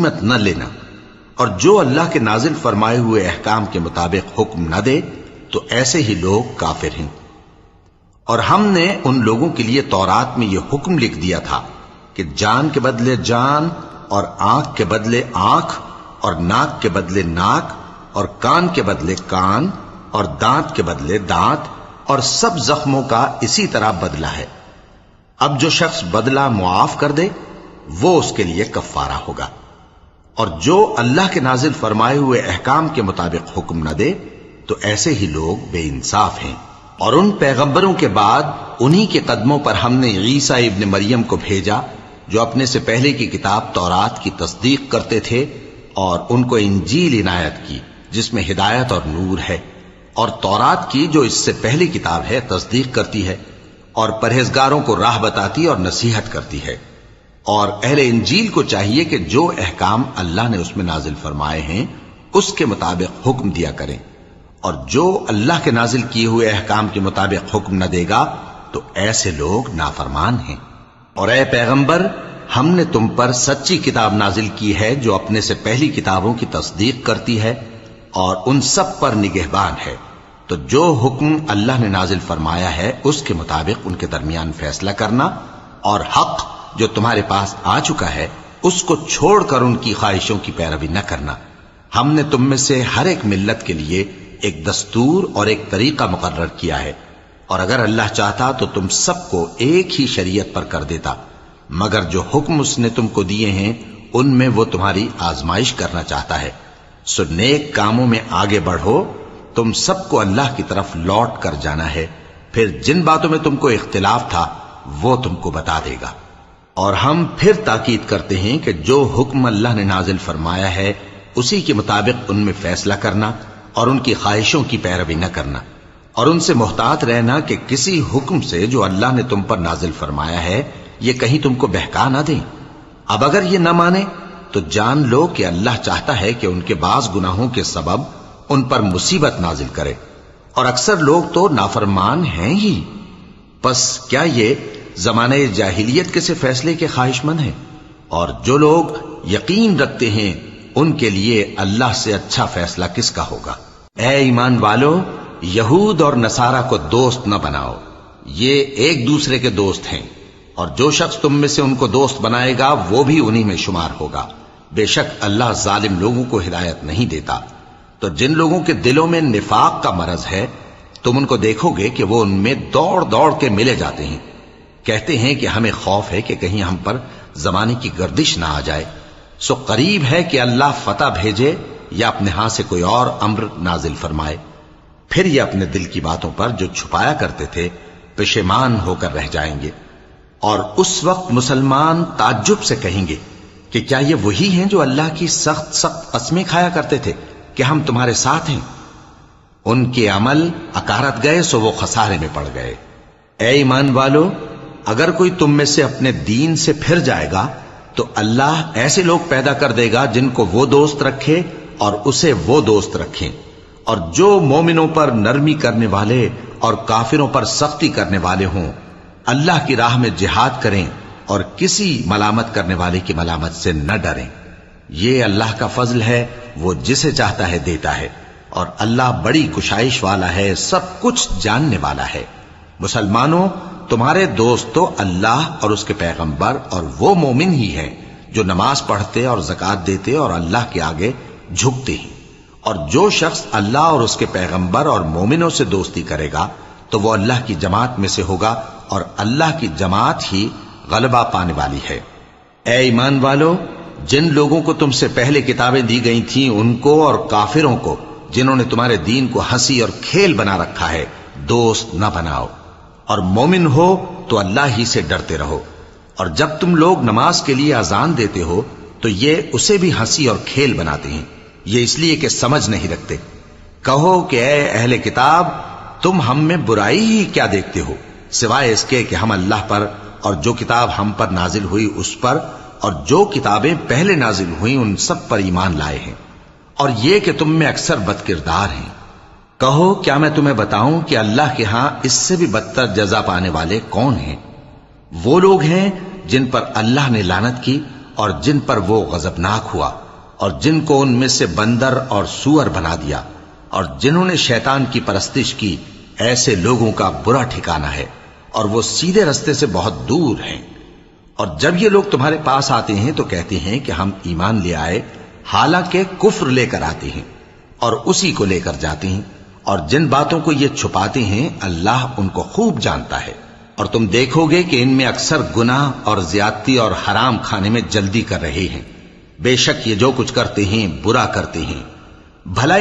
غنیمت نہ لینا، اور جو اللہ کے نازل فرمائے ہوئے احکام کے مطابق حکم نہ دے تو ایسے ہی لوگ کافر ہیں۔ اور ہم نے ان لوگوں کے لیے تورات میں یہ حکم لکھ دیا تھا کہ جان کے بدلے جان، اور آنکھ کے بدلے آنکھ، اور ناک کے بدلے ناک، اور کان کے بدلے کان، اور دانت کے بدلے دانت، اور سب زخموں کا اسی طرح بدلہ ہے۔ اب جو شخص بدلہ معاف کر دے وہ اس کے لیے کفارہ ہوگا، اور جو اللہ کے نازل فرمائے ہوئے احکام کے مطابق حکم نہ دے تو ایسے ہی لوگ بے انصاف ہیں۔ اور ان پیغمبروں کے بعد انہی کے قدموں پر ہم نے عیسیٰ ابن مریم کو بھیجا جو اپنے سے پہلے کی کتاب تورات کی تصدیق کرتے تھے، اور ان کو انجیل عنایت کی جس میں ہدایت اور نور ہے، اور تورات کی جو اس سے پہلی کتاب ہے تصدیق کرتی ہے، اور پرہیزگاروں کو راہ بتاتی اور نصیحت کرتی ہے۔ اور اہل انجیل کو چاہیے کہ جو احکام اللہ نے اس میں نازل فرمائے ہیں اس کے مطابق حکم دیا کریں، اور جو اللہ کے نازل کیے ہوئے احکام کے مطابق حکم نہ دے گا تو ایسے لوگ نافرمان ہیں۔ اور اے پیغمبر، ہم نے تم پر سچی کتاب نازل کی ہے جو اپنے سے پہلی کتابوں کی تصدیق کرتی ہے اور ان سب پر نگہبان ہے، تو جو حکم اللہ نے نازل فرمایا ہے اس کے مطابق ان کے درمیان فیصلہ کرنا، اور حق جو تمہارے پاس آ چکا ہے اس کو چھوڑ کر ان کی خواہشوں کی پیروی نہ کرنا۔ ہم نے تم میں سے ہر ایک ملت کے لیے ایک دستور اور ایک طریقہ مقرر کیا ہے، اور اگر اللہ چاہتا تو تم سب کو ایک ہی شریعت پر کر دیتا، مگر جو حکم اس نے تم کو دیے ہیں ان میں وہ تمہاری آزمائش کرنا چاہتا ہے۔ سو نیک کاموں میں آگے بڑھو، تم سب کو اللہ کی طرف لوٹ کر جانا ہے، پھر جن باتوں میں تم کو اختلاف تھا وہ تم کو بتا دے گا۔ اور ہم پھر تاکید کرتے ہیں کہ جو حکم اللہ نے نازل فرمایا ہے اسی کے مطابق ان میں فیصلہ کرنا، اور ان کی خواہشوں کی پیروی نہ کرنا، اور ان سے محتاط رہنا کہ کسی حکم سے جو اللہ نے تم پر نازل فرمایا ہے یہ کہیں تم کو بہکا نہ دیں۔ اب اگر یہ نہ مانے تو جان لو کہ اللہ چاہتا ہے کہ ان کے بعض گناہوں کے سبب ان پر مصیبت نازل کرے، اور اکثر لوگ تو نافرمان ہیں ہی۔ پس کیا یہ زمانہ جاہلیت کے سے فیصلے کے خواہش مند ہیں؟ اور جو لوگ یقین رکھتے ہیں ان کے لیے اللہ سے اچھا فیصلہ کس کا ہوگا؟ اے ایمان والو، یہود اور نصارہ کو دوست نہ بناؤ، یہ ایک دوسرے کے دوست ہیں، اور جو شخص تم میں سے ان کو دوست بنائے گا وہ بھی انہی میں شمار ہوگا۔ بے شک اللہ ظالم لوگوں کو ہدایت نہیں دیتا۔ تو جن لوگوں کے دلوں میں نفاق کا مرض ہے تم ان کو دیکھو گے کہ وہ ان میں دوڑ دوڑ کے ملے جاتے ہیں، کہتے ہیں کہ ہمیں خوف ہے کہ کہیں ہم پر زمانے کی گردش نہ آ جائے۔ سو قریب ہے کہ اللہ فتح بھیجے یا اپنے ہاں سے کوئی اور امر نازل فرمائے، پھر یہ اپنے دل کی باتوں پر جو چھپایا کرتے تھے پشیمان ہو کر رہ جائیں گے۔ اور اس وقت مسلمان تعجب سے کہیں گے کہ کیا یہ وہی ہیں جو اللہ کی سخت سخت قسمیں کھایا کرتے تھے کہ ہم تمہارے ساتھ ہیں؟ ان کے عمل اکارت گئے سو وہ خسارے میں پڑ گئے۔ اے ایمان والو، اگر کوئی تم میں سے اپنے دین سے پھر جائے گا تو اللہ ایسے لوگ پیدا کر دے گا جن کو وہ دوست رکھے اور اسے وہ دوست رکھیں، اور جو مومنوں پر نرمی کرنے والے اور کافروں پر سختی کرنے والے ہوں، اللہ کی راہ میں جہاد کریں اور کسی ملامت کرنے والے کی ملامت سے نہ ڈریں۔ یہ اللہ کا فضل ہے، وہ جسے چاہتا ہے دیتا ہے، اور اللہ بڑی کشائش والا ہے، سب کچھ جاننے والا ہے۔ مسلمانوں، تمہارے دوست تو اللہ اور اس کے پیغمبر اور وہ مومن ہی ہیں جو نماز پڑھتے اور زکوٰۃ دیتے اور اللہ کے آگے جھکتے ہیں۔ اور جو شخص اللہ اور اس کے پیغمبر اور مومنوں سے دوستی کرے گا تو وہ اللہ کی جماعت میں سے ہوگا، اور اللہ کی جماعت ہی غلبہ پانے والی ہے۔ اے ایمان والو، جن لوگوں کو تم سے پہلے کتابیں دی گئی تھیں ان کو اور کافروں کو جنہوں نے تمہارے دین کو ہنسی اور کھیل بنا رکھا ہے دوست نہ بناؤ، اور مومن ہو تو اللہ ہی سے ڈرتے رہو۔ اور جب تم لوگ نماز کے لیے اذان دیتے ہو تو یہ اسے بھی ہنسی اور کھیل بناتے ہیں، یہ اس لیے کہ سمجھ نہیں رکھتے۔ کہو کہ اے اہل کتاب، تم ہم میں برائی ہی کیا دیکھتے ہو، سوائے اس کے کہ ہم اللہ پر اور جو کتاب ہم پر نازل ہوئی اس پر اور جو کتابیں پہلے نازل ہوئیں ان سب پر ایمان لائے ہیں، اور یہ کہ تم میں اکثر بد کردار ہیں۔ کہو کیا میں تمہیں بتاؤں کہ اللہ کے ہاں اس سے بھی بدتر جزا پانے والے کون ہیں؟ وہ لوگ ہیں جن پر اللہ نے لعنت کی اور جن پر وہ غضبناک ہوا، اور جن کو ان میں سے بندر اور سور بنا دیا، اور جنہوں نے شیطان کی پرستش کی، ایسے لوگوں کا برا ٹھکانہ ہے اور وہ سیدھے رستے سے بہت دور ہیں۔ اور جب یہ لوگ تمہارے پاس آتے ہیں تو کہتے ہیں کہ ہم ایمان لے آئے، حالانکہ کفر لے کر آتے ہیں اور اسی کو لے کر جاتے ہیں، اور جن باتوں کو یہ چھپاتے ہیں اللہ ان کو خوب جانتا ہے۔ اور تم دیکھو گے کہ ان میں اکثر گناہ اور زیادتی اور حرام کھانے میں جلدی کر رہے ہیں، بے شک یہ جو کچھ کرتے ہیں برا کرتے ہیں، بھلا